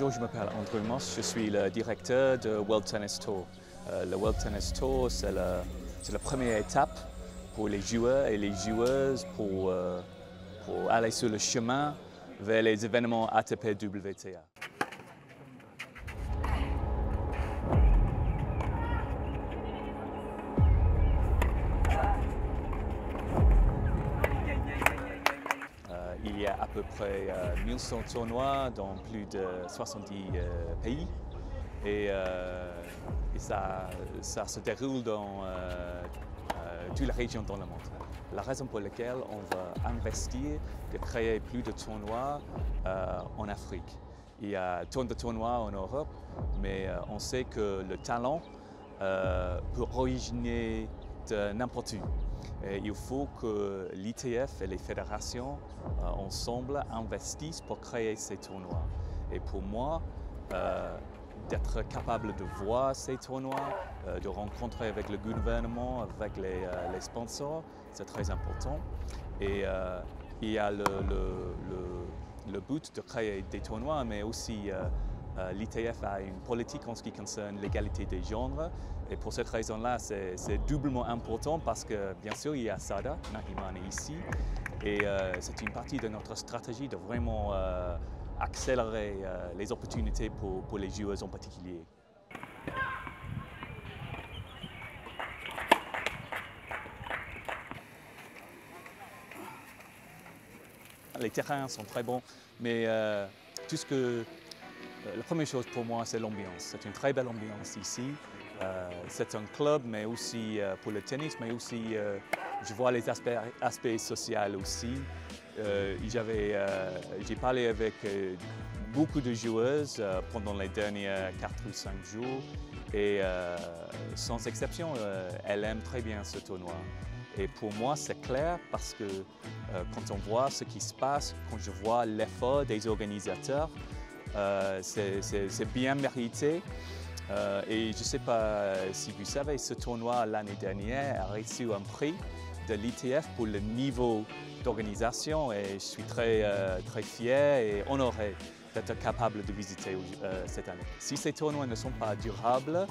Bonjour, je m'appelle Andrew Moss, je suis le directeur de World Tennis Tour. Le World Tennis Tour, c'est la première étape pour les joueurs et les joueuses pour aller sur le chemin vers les événements ATP WTA. Il y a à peu près 1100 tournois dans plus de 70 pays et ça se déroule dans toutes les régions dans le monde. La raison pour laquelle on va investir de créer plus de tournois en Afrique. Il y a tant de tournois en Europe, mais on sait que le talent peut originer de n'importe où. Et il faut que l'ITF et les fédérations ensemble investissent pour créer ces tournois. Et pour moi, d'être capable de voir ces tournois, de rencontrer avec le gouvernement, avec les sponsors, c'est très important. Et il y a le but de créer des tournois, mais aussi l'ITF a une politique en ce qui concerne l'égalité des genres. Et pour cette raison-là, c'est doublement important parce que, bien sûr, il y a Sada, Nahiman est ici. Et c'est une partie de notre stratégie de vraiment accélérer les opportunités pour les joueuses en particulier. Les terrains sont très bons, mais la première chose pour moi, c'est l'ambiance. C'est une très belle ambiance ici. C'est un club, mais aussi pour le tennis, mais aussi je vois les aspects sociaux aussi. J'ai parlé avec beaucoup de joueuses pendant les derniers 4 ou 5 jours et sans exception, elles aiment très bien ce tournoi. Et pour moi, c'est clair parce que quand on voit ce qui se passe, quand je vois l'effort des organisateurs, c'est bien mérité. Et je ne sais pas si vous savez, ce tournoi l'année dernière a reçu un prix de l'ITF pour le niveau d'organisation et je suis très fier et honoré d'être capable de visiter cette année. Si ces tournois ne sont pas durables,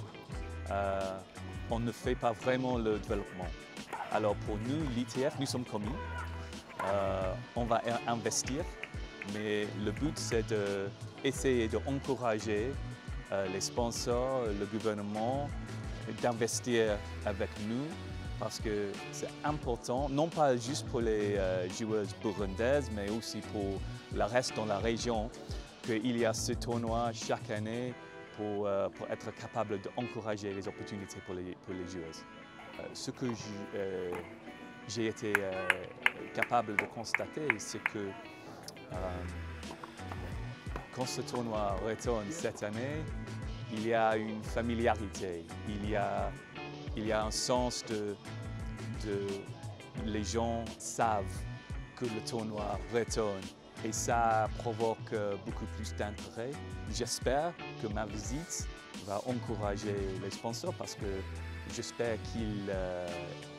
on ne fait pas vraiment le développement. Alors pour nous, l'ITF, nous sommes commis. On va investir, mais le but c'est d'essayer d'encourager les sponsors, le gouvernement, d'investir avec nous parce que c'est important, non pas juste pour les joueuses burundaises, mais aussi pour le reste dans la région, qu'il y a ce tournoi chaque année pour être capable d'encourager les opportunités pour les joueuses. Ce que j'ai été capable de constater, c'est que quand ce tournoi retourne cette année, il y a une familiarité, il y a un sens les gens savent que le tournoi retourne et ça provoque beaucoup plus d'intérêt. J'espère que ma visite va encourager les sponsors parce que j'espère qu'ils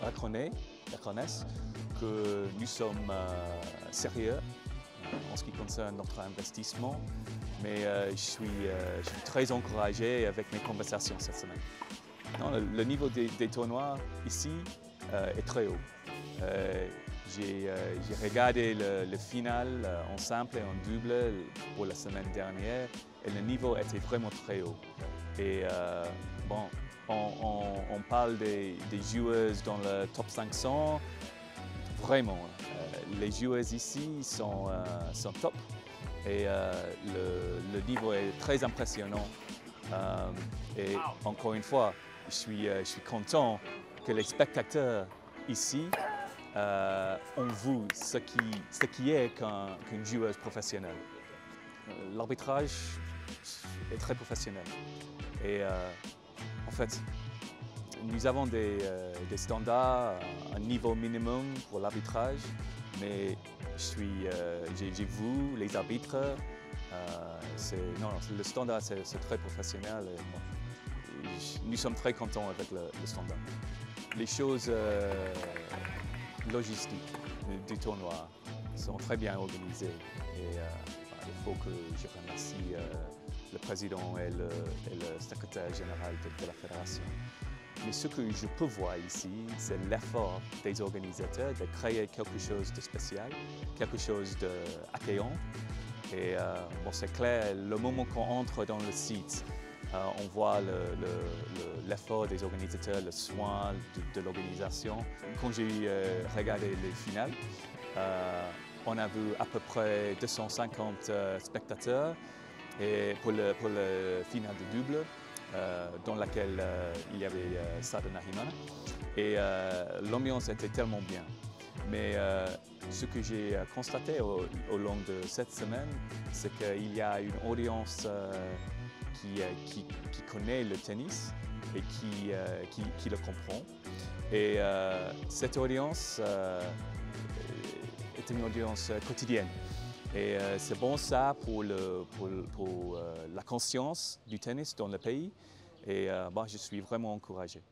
reconnaissent que nous sommes sérieux en ce qui concerne notre investissement, mais je suis très encouragé avec mes conversations cette semaine. Non, le niveau des tournois ici est très haut. J'ai regardé le final en simple et en double pour la semaine dernière et le niveau était vraiment très haut. Et bon, on parle des joueuses dans le top 500. Vraiment, les joueuses ici sont top et le niveau est très impressionnant. Et encore une fois, je suis content que les spectateurs ici ont vu ce qui est qu'une joueuse professionnelle. L'arbitrage est très professionnel et en fait, nous avons des standards, un niveau minimum pour l'arbitrage, mais j'ai vu les arbitres, le standard c'est très professionnel et nous sommes très contents avec le standard. Les choses logistiques du tournoi sont très bien organisées et il faut que je remercie le président et le secrétaire général de la fédération. Mais ce que je peux voir ici, c'est l'effort des organisateurs de créer quelque chose de spécial, quelque chose d'accueillant. Et bon, c'est clair, le moment qu'on entre dans le site, on voit l'effort des organisateurs, le soin de l'organisation. Quand j'ai regardé les finales, on a vu à peu près 250 spectateurs et pour le final de double, dans laquelle il y avait Sadhana Himana. Et l'ambiance était tellement bien. Mais ce que j'ai constaté au long de cette semaine, c'est qu'il y a une audience qui connaît le tennis et qui le comprend. Et cette audience est une audience quotidienne. Et c'est bon ça pour la conscience du tennis dans le pays. Et je suis vraiment encouragé.